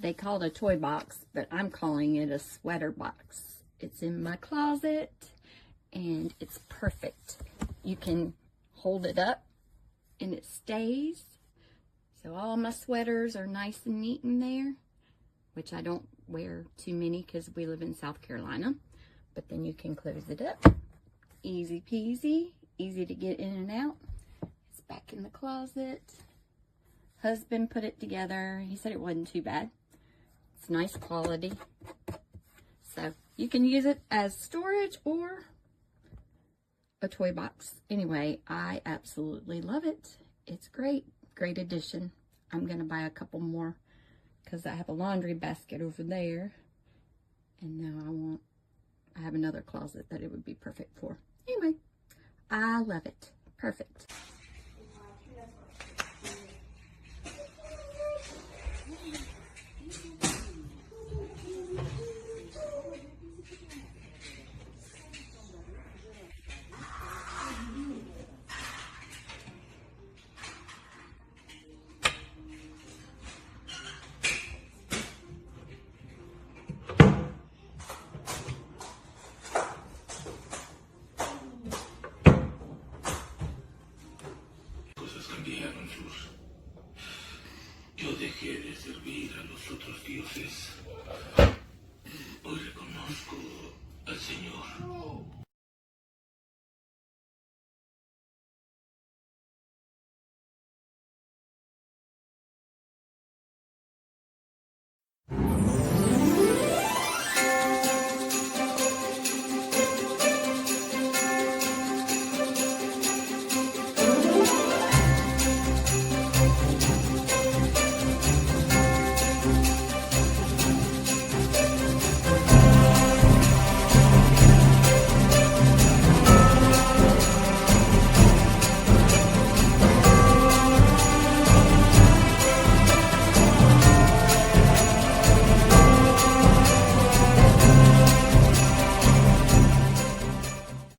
They call it a toy box, but I'm calling it a sweater box. It's in my closet, and it's perfect. You can hold it up, and it stays. So all my sweaters are nice and neat in there, which I don't wear too many because we live in South Carolina. But then you can close it up. Easy peasy, easy to get in and out. It's back in the closet. Husband put it together. He said it wasn't too bad. It's nice quality. So you can use it as storage or a toy box. Anyway, I absolutely love it. It's great. Great addition. I'm going to buy a couple more because I have a laundry basket over there. And now I have another closet that it would be perfect for. Anyway, I love it. Perfect. Yo dejé de servir a los otros dioses